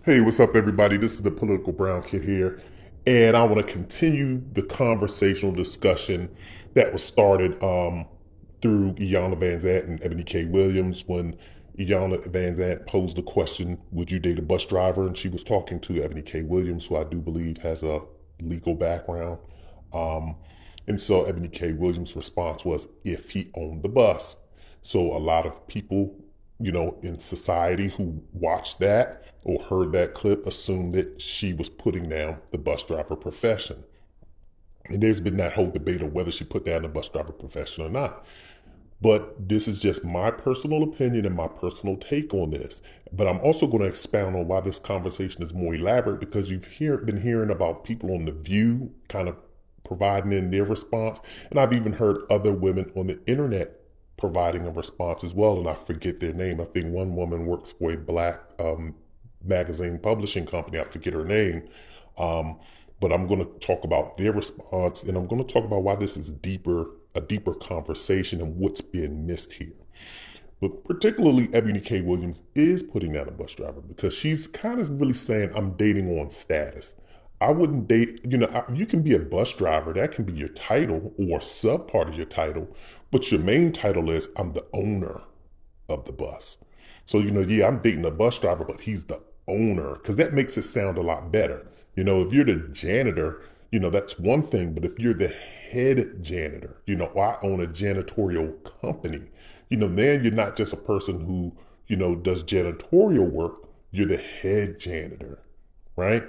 Hey, what's up, everybody? This is the Political Brown Kid here, and I want to continue the conversational discussion that was started through Iyanla Vanzant and Eboni K Williams when Iyanla Vanzant posed the question, "Would you date a bus driver?" And she was talking to Eboni K Williams, who I do believe has a legal background. Um, and so Eboni K Williams' response was, "If he owned the bus." So a lot of people, in society who watched that or heard that clip assumed that she was putting down the bus driver profession. And there's been that whole debate of whether she put down the bus driver profession or not. But this is just my personal opinion and my personal take on this. But I'm also going to expound on why this conversation is more elaborate, because been hearing about people on The View kind of providing in their response. And I've even heard other women on the internet providing a response as well. And I forget their name. I think one woman works for a black magazine publishing company. I forget her name. But I'm going to talk about their response, and I'm going to talk about why this is a deeper conversation and what's being missed here. But particularly Eboni K. Williams is putting down a bus driver because she's kind of really saying, I'm dating on status. I wouldn't date, you can be a bus driver. That can be your title or sub part of your title, but your main title is, I'm the owner of the bus. So, yeah, I'm dating a bus driver, but he's the owner, because that makes it sound a lot better. If you're the janitor, that's one thing, but if you're the head janitor, I own a janitorial company, then you're not just a person who, does janitorial work, you're the head janitor, right?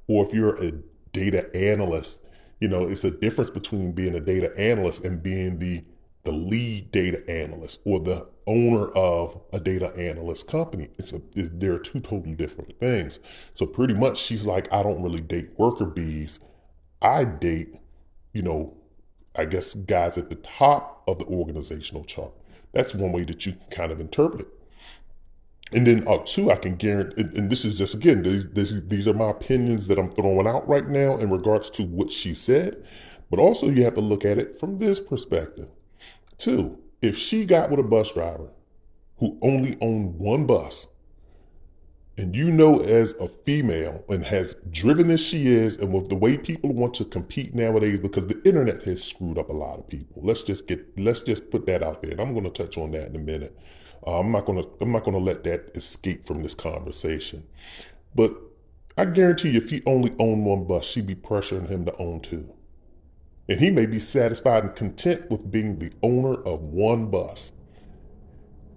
Or if you're a data analyst, it's a difference between being a data analyst and being the lead data analyst or the owner of a data analyst company. There are two totally different things. So pretty much she's like, I don't really date worker bees. I date, I guess guys at the top of the organizational chart. That's one way that you can kind of interpret it. And then two, I can guarantee, and this is just, again, these are my opinions that I'm throwing out right now in regards to what she said. But also you have to look at it from this perspective. Two, if she got with a bus driver who only owned one bus, and as a female and has driven as she is, and with the way people want to compete nowadays, because the internet has screwed up a lot of people. Let's just put that out there, and I'm going to touch on that in a minute. I'm not going to let that escape from this conversation. But I guarantee you, if he only owned one bus, she'd be pressuring him to own two. And he may be satisfied and content with being the owner of one bus.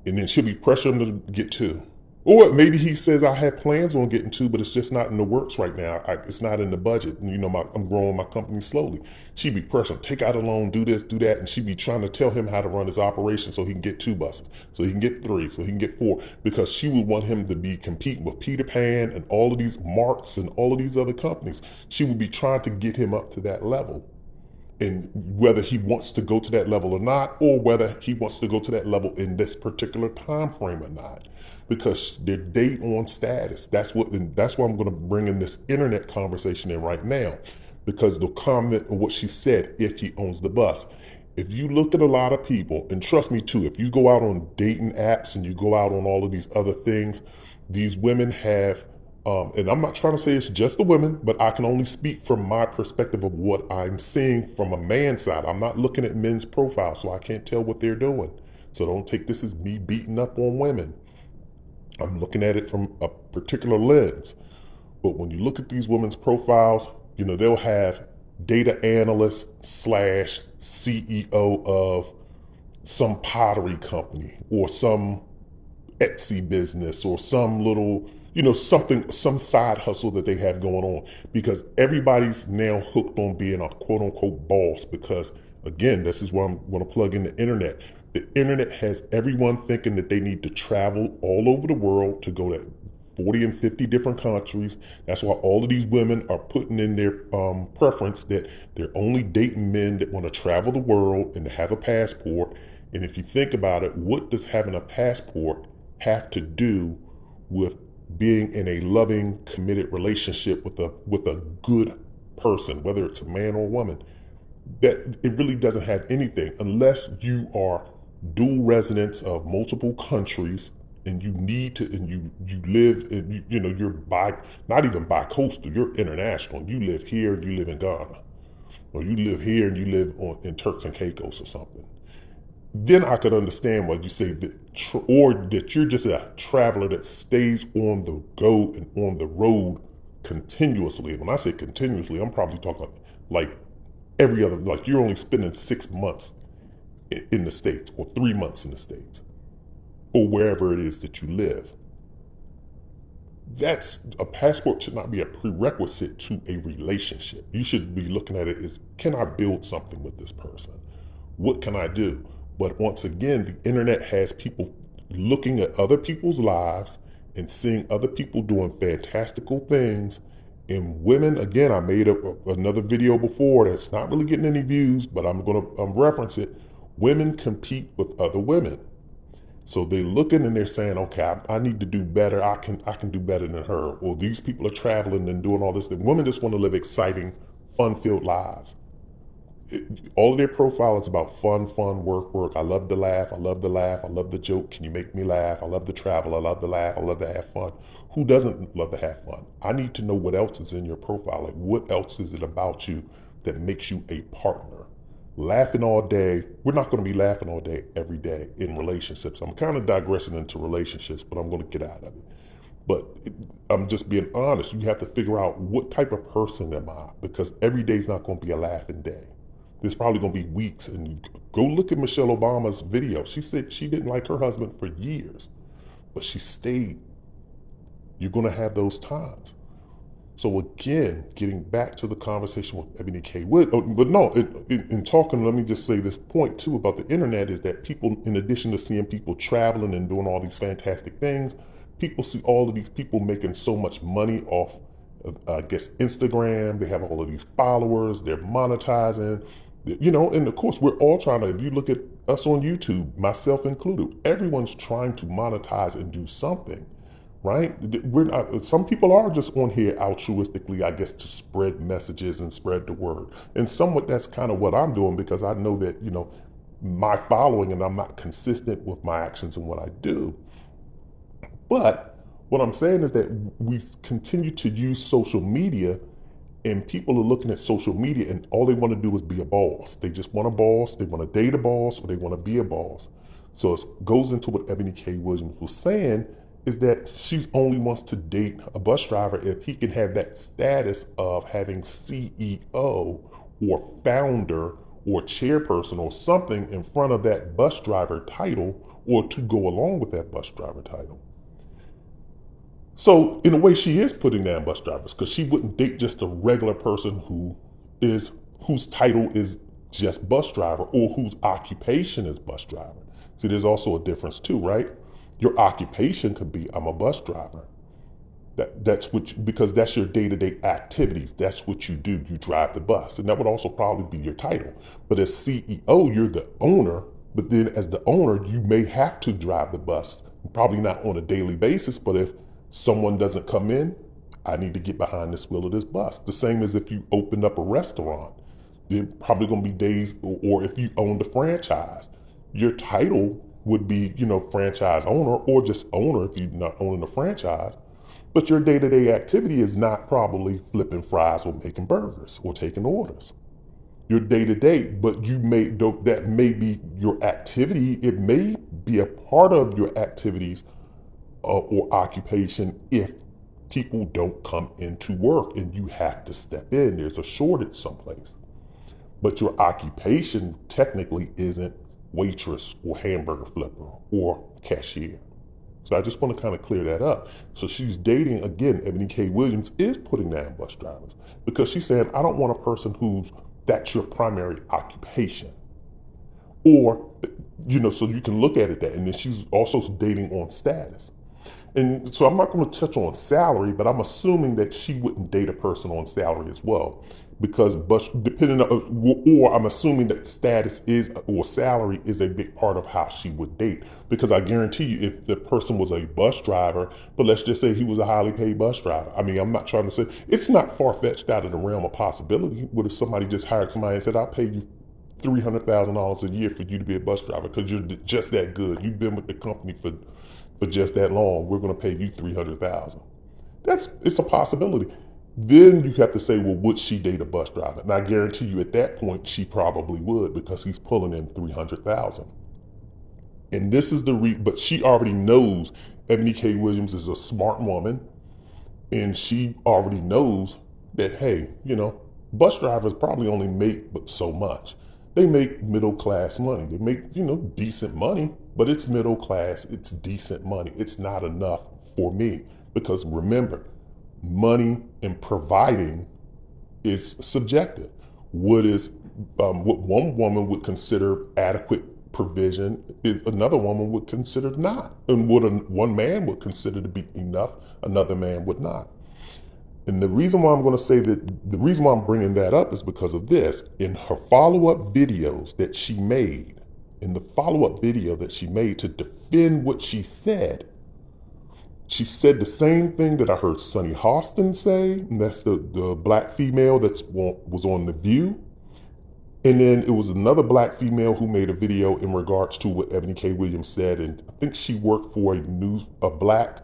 And then she'll be pressuring him to get two. Or maybe he says, I had plans on getting two, but it's just not in the works right now. It's not in the budget. And, I'm growing my company slowly. She'd be pressuring, take out a loan, do this, do that. And she'd be trying to tell him how to run his operation so he can get two buses, so he can get three, so he can get four. Because she would want him to be competing with Peter Pan and all of these Marks and all of these other companies. She would be trying to get him up to that level. And whether he wants to go to that level or not, or whether he wants to go to that level in this particular time frame or not, because they're date on status. That's why I'm going to bring in this internet conversation in right now, because the comment of what she said, if he owns the bus. If you look at a lot of people, and trust me too, if you go out on dating apps and you go out on all of these other things, these women have and I'm not trying to say it's just the women, but I can only speak from my perspective of what I'm seeing from a man's side. I'm not looking at men's profiles, so I can't tell what they're doing. So don't take this as me beating up on women. I'm looking at it from a particular lens. But when you look at these women's profiles, they'll have data analyst slash CEO of some pottery company or some Etsy business or some little, some side hustle that they have going on, because everybody's now hooked on being a quote unquote boss. Because again, this is where I'm going to plug in the internet. The internet has everyone thinking that they need to travel all over the world to go to 40 and 50 different countries. That's why all of these women are putting in their preference that they're only dating men that want to travel the world and have a passport. And if you think about it, what does having a passport have to do with being in a loving, committed relationship with a good person, whether it's a man or a woman? That it really doesn't have anything unless you are dual residents of multiple countries, and you need to, and you live, and you're not even bi-coastal, you're international. You live here, and you live in Ghana, or you live here and you live in Turks and Caicos or something. Then I could understand why you say that, or that you're just a traveler that stays on the go and on the road continuously. And when I say continuously, I'm probably talking like every other, like you're only spending 6 months in the States, or 3 months in the States, or wherever it is that you live. That's a passport should not be a prerequisite to a relationship. You should be looking at it as, can I build something with this person? What can I do? But once again, the internet has people looking at other people's lives and seeing other people doing fantastical things. And women, again, I made another video before that's not really getting any views, but I'm going to reference it. Women compete with other women. So they're looking and they're saying, okay, I need to do better. I can do better than her. Or these people are traveling and doing all this. The women just want to live exciting, fun-filled lives. All of their profile is about fun, work. I love to laugh. I love the joke. Can you make me laugh? I love to travel. I love to laugh. I love to have fun. Who doesn't love to have fun? I need to know what else is in your profile. Like, what else is it about you that makes you a partner? Laughing all day. We're not going to be laughing all day, every day in relationships. I'm kind of digressing into relationships, but I'm going to get out of it. But I'm just being honest. You have to figure out, what type of person am I? Because every day is not going to be a laughing day. There's probably going to be weeks. And go look at Michelle Obama's video. She said she didn't like her husband for years, but she stayed. You're going to have those times. So again, getting back to the conversation with Eboni K Williams, but no, in talking, let me just say this point too about the internet is that people, in addition to seeing people traveling and doing all these fantastic things, people see all of these people making so much money off of, I guess, Instagram. They have all of these followers, they're monetizing, and of course we're all trying to, if you look at us on YouTube, myself included, everyone's trying to monetize and do something. Right? We're not, some people are just on here altruistically, I guess, to spread messages and spread the word. And somewhat that's kind of what I'm doing, because I know that, my following, and I'm not consistent with my actions and what I do. But what I'm saying is that we continue to use social media, and people are looking at social media and all they want to do is be a boss. They just want a boss. They want to date a boss, or they want to be a boss. So it goes into what Eboni K Williams was saying, is that she only wants to date a bus driver if he can have that status of having CEO or founder or chairperson or something in front of that bus driver title, or to go along with that bus driver title. So in a way, she is putting down bus drivers, because she wouldn't date just a regular person whose title is just bus driver, or whose occupation is bus driver. See, there's also a difference too, right? Your occupation could be, I'm a bus driver. That's what because that's your day-to-day activities. That's what you do. You drive the bus. And that would also probably be your title. But as CEO, you're the owner. But then as the owner, you may have to drive the bus. Probably not on a daily basis, but if someone doesn't come in, I need to get behind this wheel of this bus. The same as if you opened up a restaurant. There probably going to be days, or if you owned a franchise, your title would be, franchise owner, or just owner if you're not owning a franchise. But your day-to-day activity is not probably flipping fries or making burgers or taking orders. Your day-to-day, but that may be your activity. It may be a part of your activities or occupation if people don't come into work and you have to step in. There's a shortage someplace. But your occupation technically isn't waitress or hamburger flipper or cashier. So I just want to kind of clear that up. So she's dating, again, Eboni K Williams is putting down bus drivers, because she's saying, I don't want a person that's your primary occupation. Or, so you can look at it that. And then she's also dating on status. And so I'm not going to touch on salary, but I'm assuming that she wouldn't date a person on salary as well, because depending on, or I'm assuming that status is, or salary is a big part of how she would date. Because I guarantee you, if the person was a bus driver, but let's just say he was a highly paid bus driver. I mean, I'm not trying to say, it's not far-fetched out of the realm of possibility. What if somebody just hired somebody and said, I'll pay you $300,000 a year for you to be a bus driver because you're just that good. You've been with the company for for just that long. We're going to pay you $300,000. It's a possibility. Then you have to say, well, would she date a bus driver? And I guarantee you at that point, she probably would, because he's pulling in $300,000. And this is but she already knows Eboni K Williams is a smart woman. And she already knows that, hey, bus drivers probably only make but so much. They make middle class money. They make, decent money, but it's middle class. It's decent money. It's not enough for me, because remember, money and providing is subjective. What one woman would consider adequate provision, another woman would consider not. And what one man would consider to be enough, another man would not. And the reason why I'm going to say that, the reason why I'm bringing that up is because of this. In her follow-up videos that she made, to defend what she said the same thing that I heard Sunny Hostins say, and that's the black female that was on The View. And then it was another black female who made a video in regards to what Eboni K Williams said. And I think she worked for a black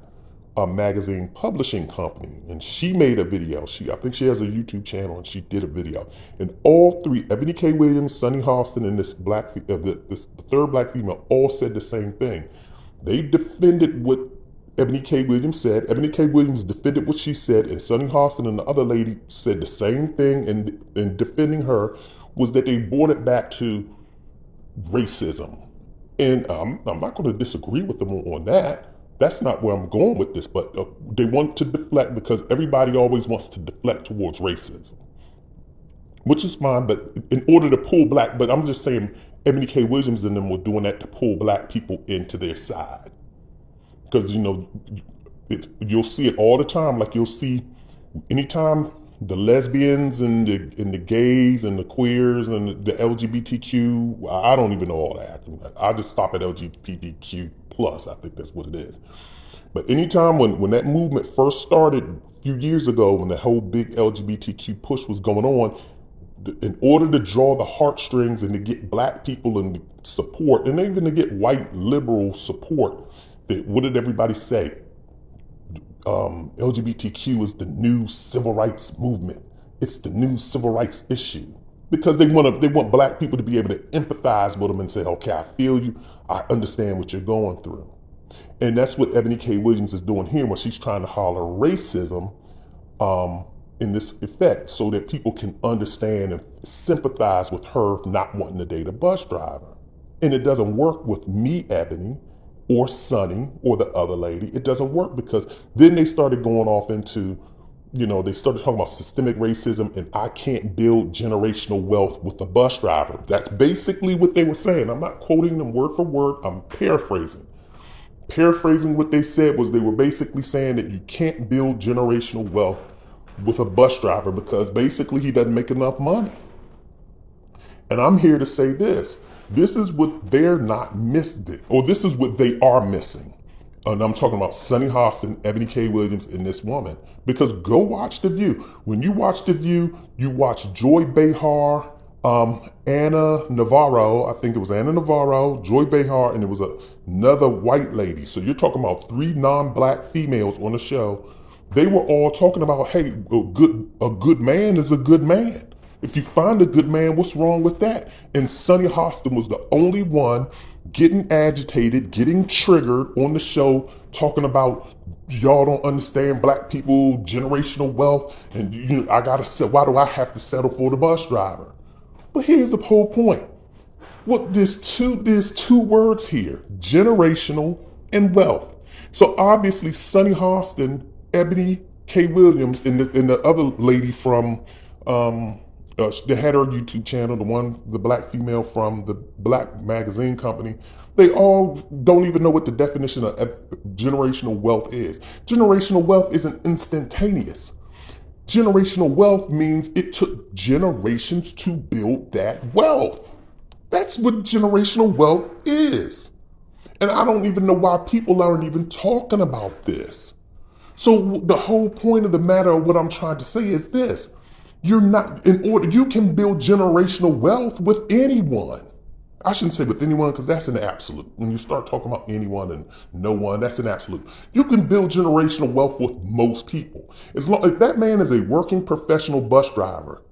magazine publishing company. And she made a video. I think she has a YouTube channel, and she did a video. And all three, Eboni K Williams, Sunny Hostin, and this the third black female, all said the same thing. They defended what Eboni K Williams said. Eboni K Williams defended what she said, and Sunny Hostin and the other lady said the same thing. And in defending her was that they brought it back to racism. And I'm not going to disagree with them on that. That's not where I'm going with this, but they want to deflect, because everybody always wants to deflect towards racism, which is fine, but in order to pull but I'm just saying Eboni K Williams and them were doing that to pull black people into their side. Because, you'll see it all the time. Like, you'll see anytime the lesbians and the gays and the queers and the LGBTQ, I don't even know all that. I just stop at LGBTQ plus. I think that's what it is. But anytime when that movement first started a few years ago, when the whole big LGBTQ push was going on, in order to draw the heartstrings and to get black people and support, and even to get white liberal support, what did everybody say? LGBTQ is the new civil rights movement. It's the new civil rights issue, because they want black people to be able to empathize with them and say, okay, I feel you. I understand what you're going through. And that's what Eboni K Williams is doing here when she's trying to holler racism in this effect, so that people can understand and sympathize with her not wanting to date a bus driver. And it doesn't work with me, Eboni, or Sunny, or the other lady. It doesn't work, because then they started going off into, they started talking about systemic racism, and I can't build generational wealth with a bus driver. That's basically what they were saying. I'm not quoting them word for word. I'm paraphrasing. Paraphrasing what they said was, they were basically saying that you can't build generational wealth with a bus driver, because basically he doesn't make enough money. And I'm here to say this. This is what they're not missing, or this is what they are missing. And I'm talking about Sunny Hostin, Eboni K Williams, and this woman. Because go watch The View. When you watch The View, you watch Joy Behar, Anna Navarro, I think it was Anna Navarro, Joy Behar, and it was another white lady. So you're talking about three non-black females on the show. They were all talking about, hey, a good man is a good man. If you find a good man, what's wrong with that? And Sunny Hostin was the only one getting agitated, getting triggered on the show, talking about, y'all don't understand black people, generational wealth, and why do I have to settle for the bus driver? But here's the whole point. There's two words here: generational and wealth. So obviously Sunny Hostin, Eboni K Williams, and the other lady from they had her YouTube channel, the black female from the black magazine company, they all don't even know what the definition of generational wealth is. Generational wealth isn't instantaneous. Generational wealth means it took generations to build that wealth. That's what generational wealth is. And I don't even know why people aren't even talking about this. So the whole point of the matter of what I'm trying to say is this. You can build generational wealth with anyone. I shouldn't say with anyone because that's an absolute. When you start talking about anyone and no one, that's an absolute. You can build generational wealth with most people. As long if that man is a working professional bus driver,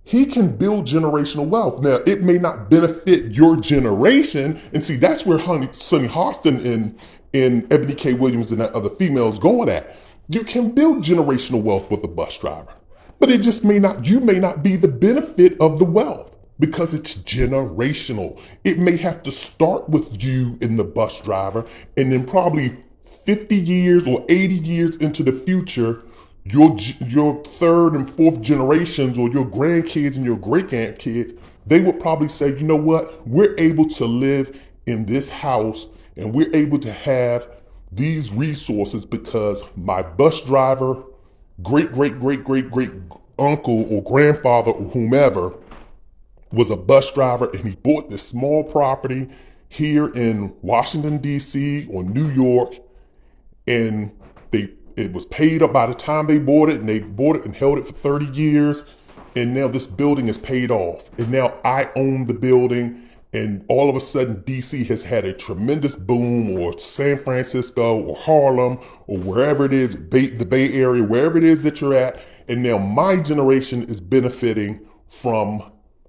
he can build generational wealth. Now, it may not benefit your generation, and see, that's where Sonny Hostin and Eboni K Williams and that other females going at. You can build generational wealth with a bus driver, but it just may not. You may not be the benefit of the wealth because it's generational. It may have to start with you and the bus driver, and then probably 50 years or 80 years into the future, your third and fourth generations or your grandkids and your great grandkids, they would probably say, you know what, we're able to live in this house and we're able to have these resources because my bus driver, great great great great great uncle or grandfather or whomever was a bus driver and he bought this small property here in Washington, D.C. or New York, and it was paid up by the time they bought it, and they bought it and held it for 30 years, and now this building is paid off. And now I own the building, and all of a sudden DC has had a tremendous boom, or San Francisco or Harlem or wherever it is, the Bay Area, wherever it is that you're at, and now my generation is benefiting from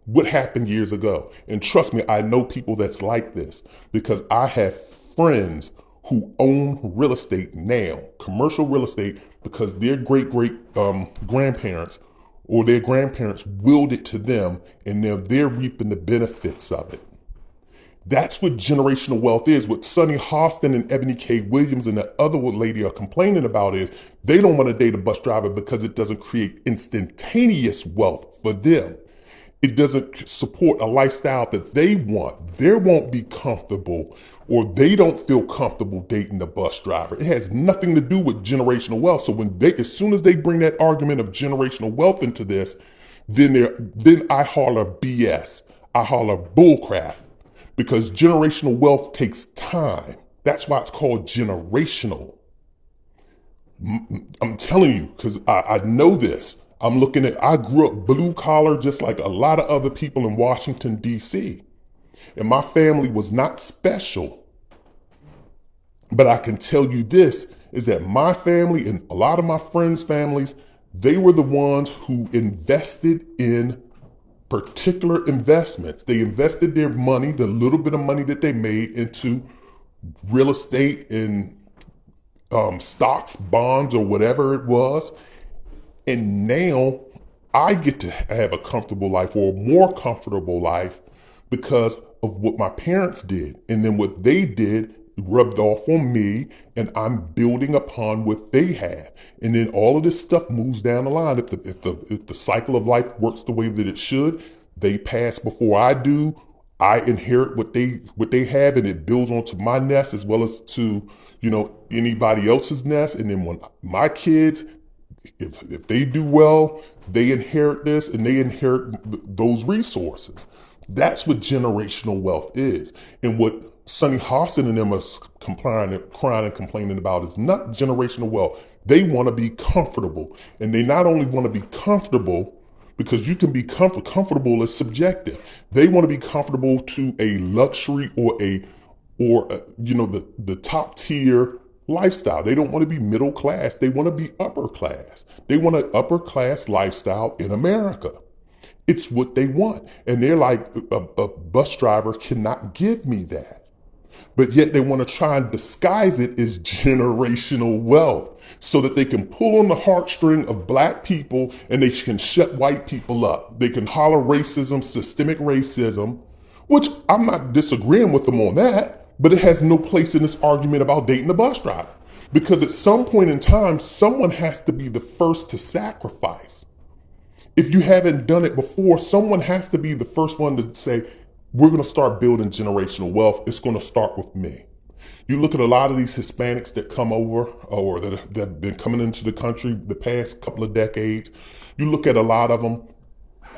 what happened years ago. And trust me, I know people that's like this because I have friends who own real estate now, commercial real estate, because their grandparents or their grandparents willed it to them, and now they're reaping the benefits of it. That's what generational wealth is. What Sonny Hostin and Eboni K Williams and the other lady are complaining about is they don't want to date a bus driver because it doesn't create instantaneous wealth for them. It doesn't support a lifestyle that they want. They won't be comfortable, or they don't feel comfortable dating the bus driver. It has nothing to do with generational wealth. So as soon as they bring that argument of generational wealth into this, then I holler BS. I holler bullcrap, because generational wealth takes time. That's why it's called generational. I'm telling you, because I know this. I grew up blue collar just like a lot of other people in Washington, D.C. And my family was not special. But I can tell you this, is that my family and a lot of my friends' families, they were the ones who invested in particular investments. They invested their money, the little bit of money that they made, into real estate and stocks, bonds, or whatever it was. And now I get to have a comfortable life, or a more comfortable life, because of what my parents did. And then what they did rubbed off on me, and I'm building upon what they have. And then all of this stuff moves down the line. If the cycle of life works the way that it should, they pass before I do. I inherit what they have, and it builds onto my nest as well as to, anybody else's nest. And then when my kids, if they do well, they inherit this, and they inherit those resources. That's what generational wealth is. And what Sonny Hostin and them are crying and complaining about is not generational wealth. They want to be comfortable. And they not only want to be comfortable, because you can be comfortable is subjective. They want to be comfortable to a luxury or the top tier lifestyle. They don't want to be middle class. They want to be upper class. They want an upper class lifestyle in America. It's what they want. And they're like, a bus driver cannot give me that. But yet they want to try and disguise it as generational wealth so that they can pull on the heartstring of black people and they can shut white people up. They can holler racism, systemic racism, which I'm not disagreeing with them on that, but it has no place in this argument about dating a bus driver. Because at some point in time, someone has to be the first to sacrifice. If you haven't done it before, someone has to be the first one to say, we're going to start building generational wealth. It's going to start with me. You look at a lot of these Hispanics that come over, or that have been coming into the country the past couple of decades. You look at a lot of them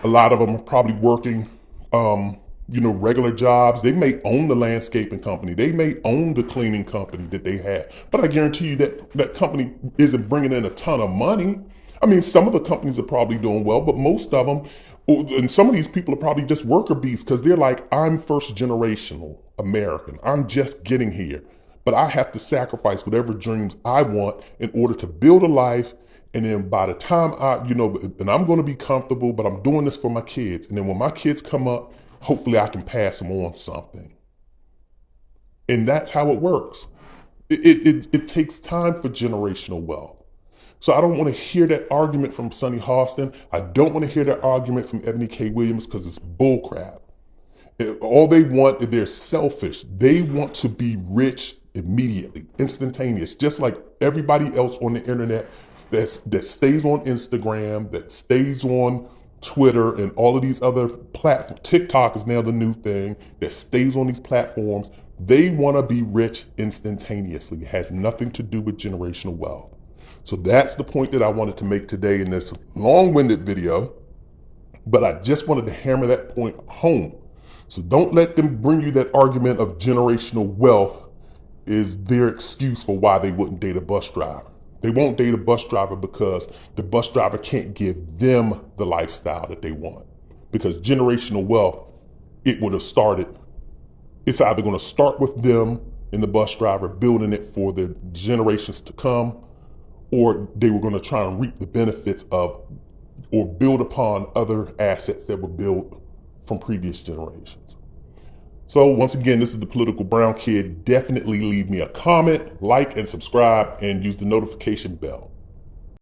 are probably working, regular jobs. They may own the landscaping company. They may own the cleaning company that they have. But I guarantee you that company isn't bringing in a ton of money. I mean, some of the companies are probably doing well, but most of them, And some of these people are probably just worker bees because they're like, I'm first generational American. I'm just getting here. But I have to sacrifice whatever dreams I want in order to build a life. And then by the time and I'm going to be comfortable, but I'm doing this for my kids. And then when my kids come up, hopefully I can pass them on something. And that's how it works. It takes time for generational wealth. So I don't want to hear that argument from Sonny Hostin. I don't want to hear that argument from Eboni K Williams because it's bullcrap. All they want, they're selfish. They want to be rich immediately, instantaneous, just like everybody else on the internet that stays on Instagram, that stays on Twitter and all of these other platforms. TikTok is now the new thing that stays on these platforms. They want to be rich instantaneously. It has nothing to do with generational wealth. So that's the point that I wanted to make today in this long-winded video, but I just wanted to hammer that point home. So don't let them bring you that argument of generational wealth is their excuse for why they wouldn't date a bus driver. They won't date a bus driver because the bus driver can't give them the lifestyle that they want. Because generational wealth, it would have started, it's either going to start with them and the bus driver building it for the generations to come, or they were going to try and reap the benefits of or build upon other assets that were built from previous generations. So once again, this is the Political Brown Kid. Definitely leave me a comment, like, and subscribe, and use the notification bell.